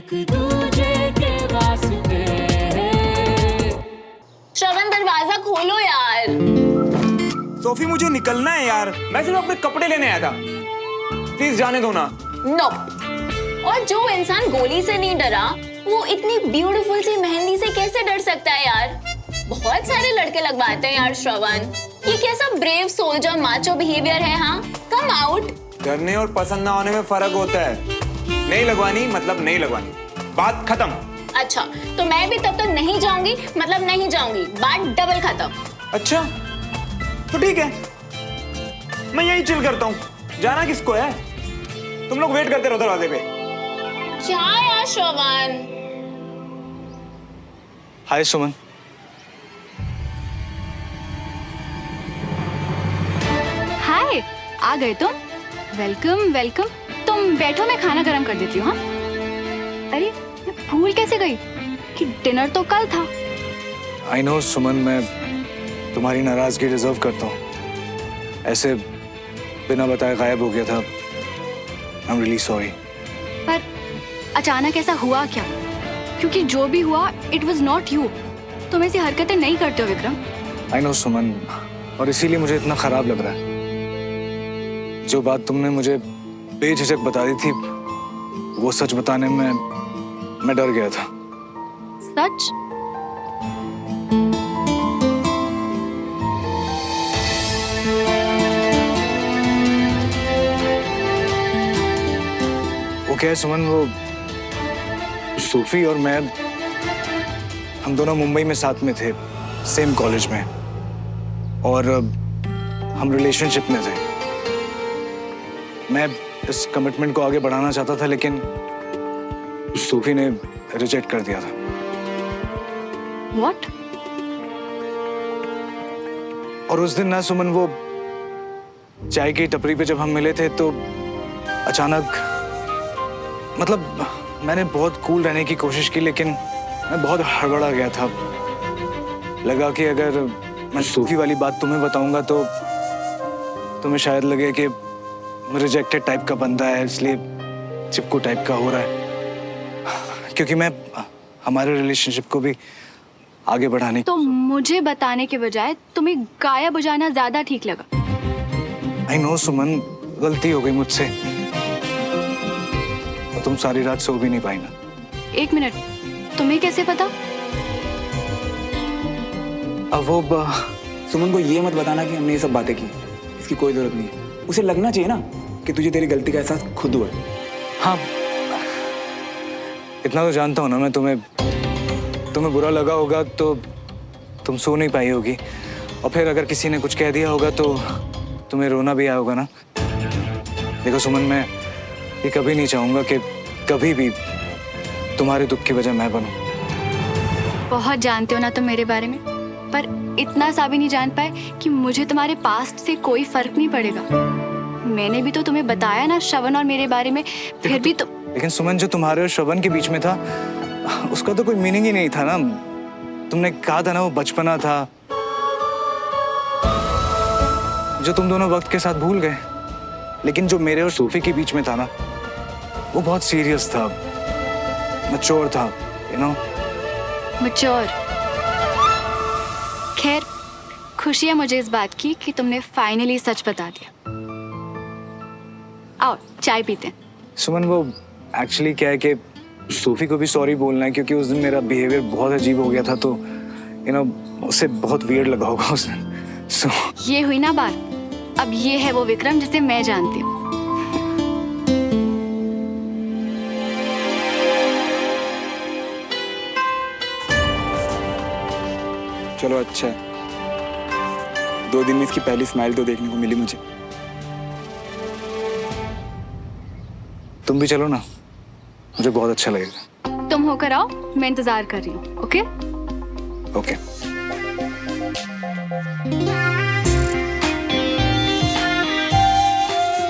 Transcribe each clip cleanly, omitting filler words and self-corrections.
एक दूजे के वास्ते। श्रवण दरवाजा खोलो यार। सोफी मुझे निकलना है यार, मैं सिर्फ अपने कपड़े लेने आया था, प्लीज जाने दो ना। नो। और जो इंसान गोली से नहीं डरा वो इतनी ब्यूटीफुल सी मेहंदी से कैसे डर सकता है यार। बहुत सारे लड़के लगवाते हैं यार श्रवण, ये कैसा ब्रेव सोल्जर माचो बिहेवियर है। हाँ कम आउट। डरने और पसंद ना होने में फर्क होता है। नहीं लगवानी मतलब नहीं लगवानी, बात खत्म। अच्छा तो मैं भी तब तक नहीं जाऊंगी मतलब नहीं जाऊंगी, बात डबल खत्म। अच्छा तो ठीक है, मैं यही चिल करता हूँ, जाना किसको है। तुम लोग वेट करते रहो दरवाजे पे। क्या यार श्रवण। हाय सुमन। हाय, आ गए तुम। Welcome welcome. तुम बैठो, मैं खाना गरम कर देती हूँ। हाँ अरे मैं भूल कैसे गई कि डिनर तो कल था। आई नो सुमन, मैं तुम्हारी नाराजगी डिजर्व करता हूँ। ऐसे बिना बताए गायब हो गया था। I am really sorry. पर अचानक ऐसा हुआ क्या? क्योंकि जो भी हुआ इट वॉज नॉट यू। तुम ऐसी हरकतें नहीं करते हो विक्रम। आई नो सुमन, और इसीलिए मुझे इतना खराब लग रहा है। जो बात तुमने मुझे बेझिझक बता दी थी, वो सच बताने में मैं डर गया था। सच? वो क्या है सुमन, वो सूफी और मैं, हम दोनों मुंबई में साथ में थे, सेम कॉलेज में, और हम रिलेशनशिप में थे। मैं इस कमिटमेंट को आगे बढ़ाना चाहता था, लेकिन सूफी ने रिजेक्ट कर दिया था। What? और उस दिन ना सुमन, वो चाय की टपरी पे जब हम मिले थे तो अचानक, मतलब मैंने बहुत कूल रहने की कोशिश की, लेकिन मैं बहुत हड़बड़ा गया था। लगा कि अगर मैं सूफी वाली बात तुम्हें बताऊंगा तो तुम्हें शायद लगे कि रिजेक्टेड टाइप का बंदा है, इसलिए चिपकू टाइप का हो रहा है। क्योंकि मैं हमारे रिलेशनशिप को भी आगे बढ़ाने तो मुझे बताने के बजाय तुम्हें गाया बजाना ज्यादा ठीक लगा। आई नो सुमन, गलती हो गई मुझसे। तुम सारी रात सो भी नहीं पाई ना। एक मिनट, तुम्हें कैसे पता? अब वो सुमन को ये मत बताना कि हमने ये सब बातें की, इसकी कोई जरूरत नहीं है। उसे लगना चाहिए ना कि तुझे तेरी गलती का एहसास खुद हुआ है। हाँ, इतना तो जानता हूँ ना मैं, तुम्हें बुरा लगा होगा तो तुम सो नहीं पाई होगी, और फिर अगर किसी ने कुछ कह दिया होगा तो तुम्हें रोना भी आया होगा ना। देखो सुमन, मैं ये कभी नहीं चाहूंगा कि कभी भी तुम्हारे दुख की वजह मैं बनूं। बहुत जानते हो ना तुम मेरे बारे में, पर इतना सा भी नहीं जान पाए कि मुझे तुम्हारे पास्ट से कोई फर्क नहीं पड़ेगा। मैंने भी तो तुम्हें बताया ना श्रवण और मेरे बारे में, फिर भी तो। लेकिन सुमन, जो तुम्हारे और श्रवण के बीच में था उसका तो कोई मीनिंग ही नहीं था ना। तुमने कहा था ना वो बचपना था, जो तुम दोनों वक्त के साथ भूल गए। लेकिन जो मेरे और सूफी के बीच में था ना, वो बहुत सीरियस था, मैच्योर था, यू नो। मैच्योर। खैर, खुशी है मुझे इस बात की कि तुमने फाइनली सच बता दिया। आओ चाय पीते हैं। सुमन, वो एक्चुअली क्या है कि सूफी को भी सॉरी बोलना है, क्योंकि उस दिन मेरा बिहेवियर बहुत अजीब हो गया था, तो यू नो उसे बहुत वियर्ड लगा होगा उस दिन। सो ये हुई ना बात। अब ये है वो विक्रम जिसे मैं जानती हूँ। चलो अच्छा है, 2 दिन में इसकी पहली स्माइल तो देखने को मिली मुझे। तुम भी चलो ना, मुझे बहुत अच्छा लगेगा। तुम होकर आओ, मैं इंतजार कर रही हूँ। Okay okay.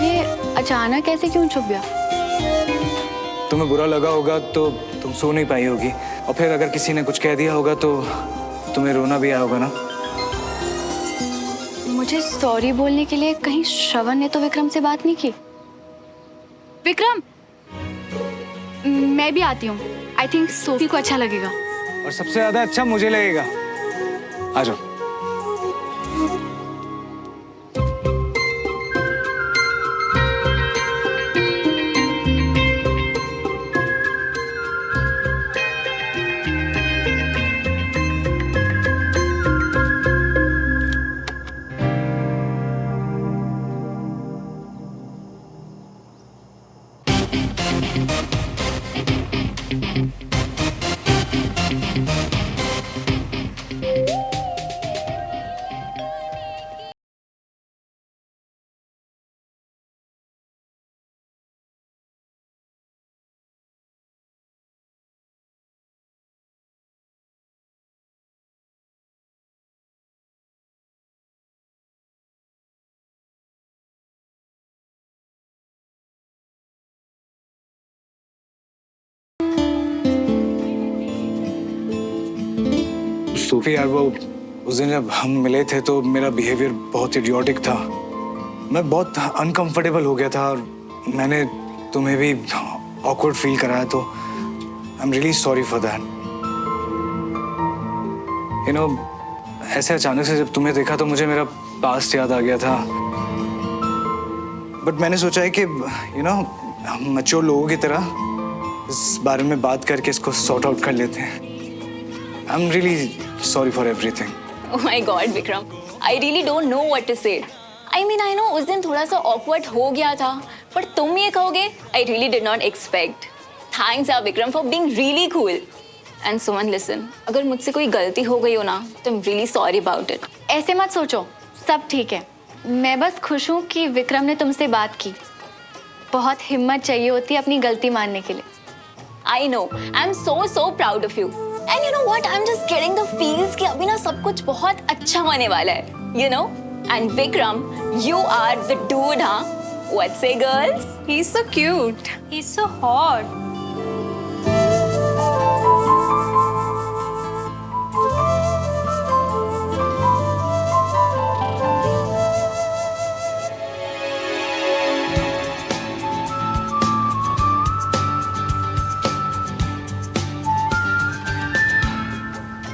ये अचानक ऐसे क्यों छुप गया? तुम्हें बुरा लगा होगा तो तुम सो नहीं पाई होगी, और फिर अगर किसी ने कुछ कह दिया होगा तो तुम्हें रोना भी आया होगा ना। मुझे सॉरी बोलने के लिए कहीं श्रवण ने तो विक्रम से बात नहीं की। विक्रम, मैं भी आती हूँ। आई थिंक सोफी को अच्छा लगेगा। और सबसे ज्यादा अच्छा मुझे लगेगा। आ जाओ। सोफी यार, वो उस दिन जब हम मिले थे तो मेरा बिहेवियर बहुत इडियोटिक था। मैं बहुत अनकंफर्टेबल हो गया था और मैंने तुम्हें भी ऑकवर्ड फील कराया, तो I am really sorry for that. You know, ऐसे अचानक से जब तुम्हें देखा तो मुझे मेरा पास्ट याद आ गया था। बट मैंने सोचा है कि यू नो, हम मैच्योर लोगों की तरह इस बारे में बात करके इसको सॉर्ट आउट कर लेते हैं। I am really sorry for everything. Oh my God, Vikram. I really don't know what to say. I mean, I know उस दिन थोड़ा सा awkward हो गया था, पर तुम ये कहोगे, I really did not expect. Thanks यार Vikram for being really cool. And Suman, listen, अगर मुझसे कोई गलती हो गई हो ना, तो I'm really sorry about it. ऐसे मत सोचो, सब ठीक है। मैं बस खुश हूँ कि विक्रम ने तुमसे बात की। बहुत हिम्मत चाहिए होती है अपनी गलती मानने के लिए। I know. I'm so proud of you. And you know what? I'm just getting the feels कि अभी ना सब कुछ बहुत अच्छा होने वाला है. You know? And Vikram, you are the dude, huh? What say, girls? He's so cute. He's so hot.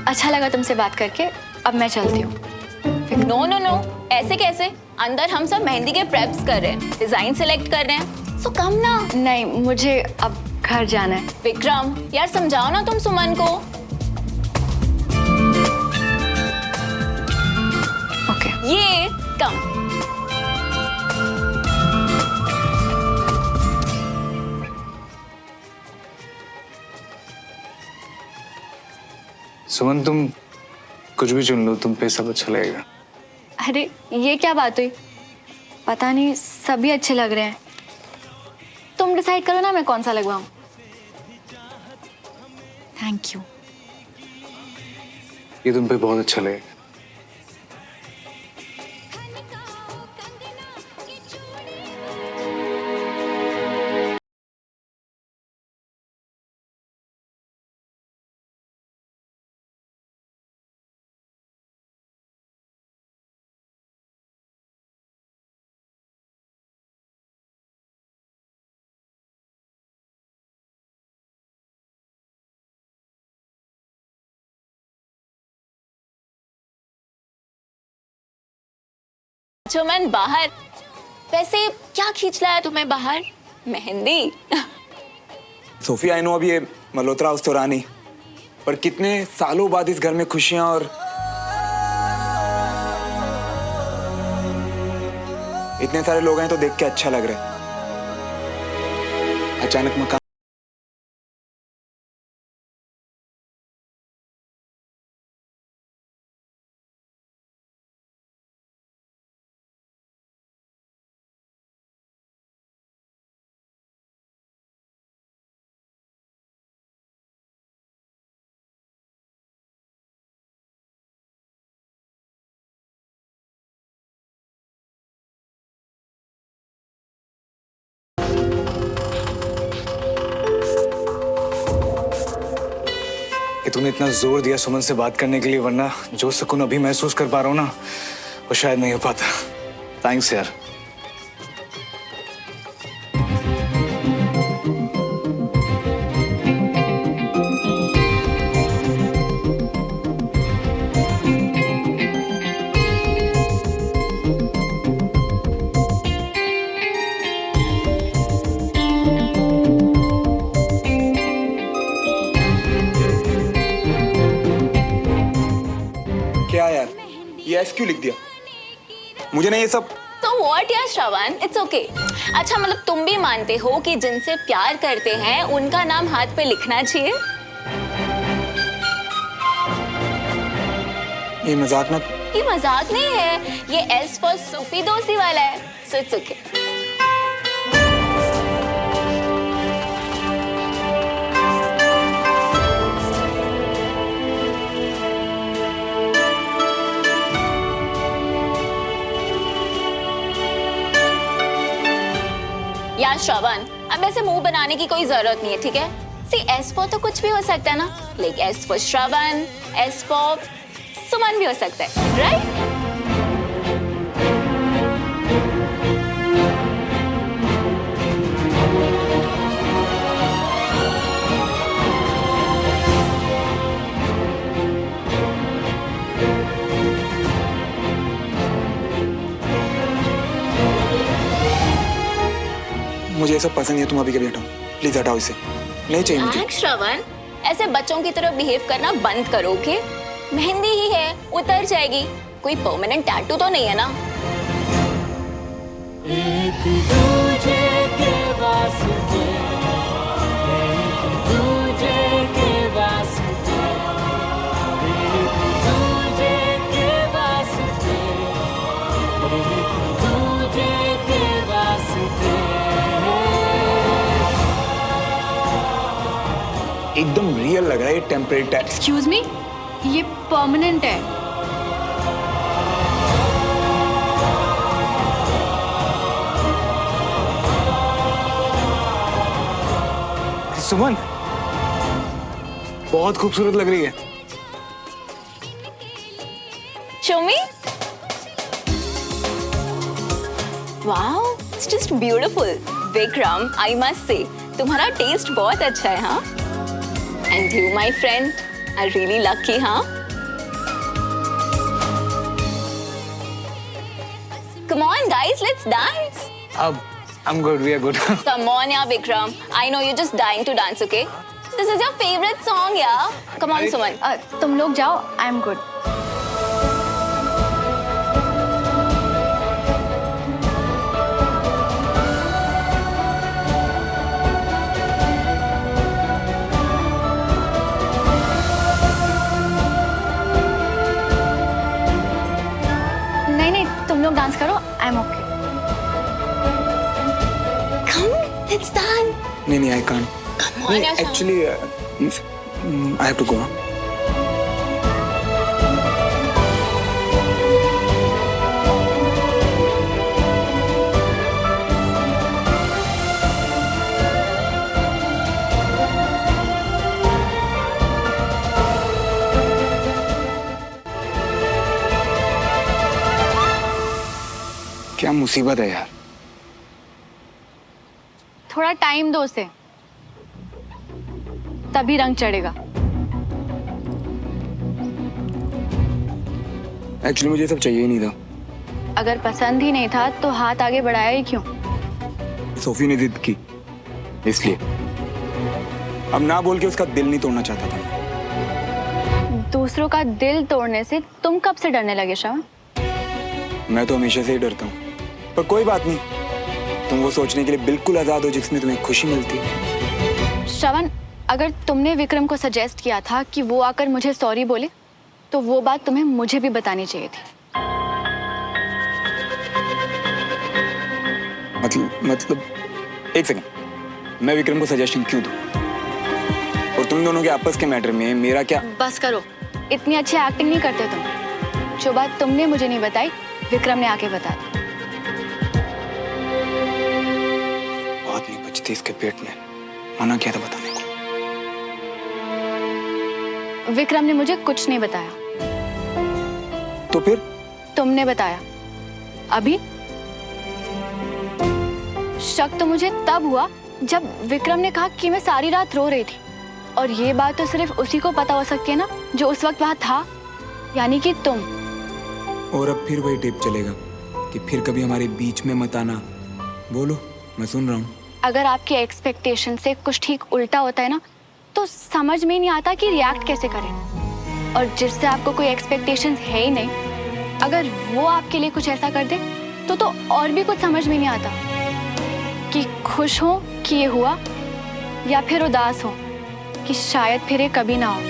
अच्छा लगा तुमसे बात करके, अब मैं चलती हूँ। No. ऐसे कैसे? अंदर हम सब मेहंदी के प्रेप्स कर रहे हैं, डिजाइन सेलेक्ट कर रहे हैं। So कम ना। नहीं, मुझे अब घर जाना है। विक्रम, यार समझाओ ना तुम सुमन को। ओके। ये कम। सुमन, तुम कुछ भी चुन लो, तुम पे सब अच्छा लगेगा। अरे ये क्या बात हुई? पता नहीं, सभी अच्छे लग रहे हैं। तुम डिसाइड करो ना मैं कौन सा लगवाऊं। Thank you. ये तुम पे बहुत अच्छा लगेगा। चुमन बाहर। वैसे क्या खींच लाया तुम्हें बाहर? मेहंदी। सोफी, आई नो अब ये मल्होत्रा हाउस तो रहा नहीं, पर कितने सालों बाद इस घर में खुशियां और इतने सारे लोग हैं तो देख के अच्छा लग रहा है। अचानक मकान कि तूने इतना जोर दिया सुमन से बात करने के लिए, वरना जो सुकून अभी महसूस कर पा रहा हूँ ना, वो शायद नहीं हो पाता। थैंक्स यार। यस क्यों लिख दिया? मुझे ना ये सब तो व्हाट यार श्रवण, इट्स ओके। अच्छा मतलब तुम भी मानते हो कि जिनसे प्यार करते हैं उनका नाम हाथ पे लिखना चाहिए? ये मजाक ना। ये मजाक नहीं है, ये एस फॉर सूफी दोस्ती वाला है, सो इट्स ओके। यार श्रवण, अब ऐसे मुंह बनाने की कोई जरूरत नहीं है, ठीक है? सी एस फॉर तो कुछ भी हो सकता है ना, like S for Shravan, S for Suman भी हो सकता है, राइट? मुझे ये सब पसंद नहीं है, तुम अभी कभी हटाओ, प्लीज हटाओ इसे, नहीं चाहिए मुझे। श्रवण, ऐसे बच्चों की तरह बिहेव करना बंद करो, ओके? मेहंदी ही है, उतर जाएगी, कोई परमानेंट टैटू तो नहीं है ना? एक दूजे के वास्ते, एक दूजे के वास्ते, एक दूजे के वास्ते, एक दूजे के वास्ते। एकदम रियल लग रहा है ये टेम्परेरी टैग। एक्सक्यूज मी, ये परमानेंट है। सुमन बहुत खूबसूरत लग रही है। Show me. Wow, it's just beautiful. Vikram, I must say, तुम्हारा टेस्ट बहुत अच्छा है, हाँ? And you, my friend, are really lucky, हाँ? Come on, guys, let's dance. अब I'm good, we are good. Come on, yeah, Vikram. I know you're just dying to dance, okay? This is your favorite song, yeah? Come on, Suman. तुम लोग जाओ, I am good. नहीं नहीं, तुम लोग dance करो, I am okay. Come, it's done. नहीं, I can't. Come on, yeah, Actually, I have to go. क्या मुसीबत है यार। थोड़ा टाइम दो उसे, तभी रंग चढ़ेगा। एक्चुअली मुझे सब चाहिए ही नहीं था। अगर पसंद ही नहीं था तो हाथ आगे बढ़ाया ही क्यों? सोफी ने जिद की, इसलिए। अब ना बोल के उसका दिल नहीं तोड़ना चाहता था। दूसरों का दिल तोड़ने से तुम कब से डरने लगे श्रवण? मैं तो हमेशा से ही डरता हूँ, पर कोई बात नहीं, तुम वो सोचने के लिए बिल्कुल आजाद हो जिसमें तुम्हें खुशी मिलती है। श्रवण, अगर तुमने विक्रम को सजेस्ट किया था कि वो आकर मुझे सॉरी बोले, तो वो बात तुम्हें मुझे भी बतानी चाहिए थी। मतलब एक सेकंड, मैं विक्रम को सजेशन क्यों दूं? और तुम दोनों के आपस के मैटर में मेरा क्या? बस करो, इतनी अच्छी एक्टिंग नहीं करते तुम। जो बात तुमने मुझे नहीं बताई, विक्रम ने आके बता दी। बात नहीं बचती इसके पेट में, मना किया था बताने को। विक्रम ने मुझे कुछ नहीं बताया। तो फिर? तुमने बताया। अभी शक तो मुझे तब हुआ जब विक्रम ने कहा कि मैं सारी रात रो रही थी, और ये बात तो सिर्फ उसी को पता हो सकती है ना जो उस वक्त वहां था, यानी कि तुम। और अब फिर वही टेप चलेगा कि फिर कभी हमारे बीच में मत आना। बोलो, मैं सुन रहा हूँ। अगर आपके एक्सपेक्टेशन से कुछ ठीक उल्टा होता है ना, तो समझ में नहीं आता कि रिएक्ट कैसे करें। और जिससे आपको कोई एक्सपेक्टेशंस है ही नहीं, अगर वो आपके लिए कुछ ऐसा कर दे तो और भी कुछ समझ में नहीं आता कि खुश हो कि ये हुआ या फिर उदास हो कि शायद फिर ये कभी ना हो।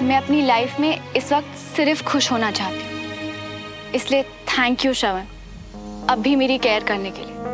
मैं अपनी लाइफ में इस वक्त सिर्फ खुश होना चाहती हूँ, इसलिए थैंक यू श्रवण, अब भी मेरी केयर करने के लिए।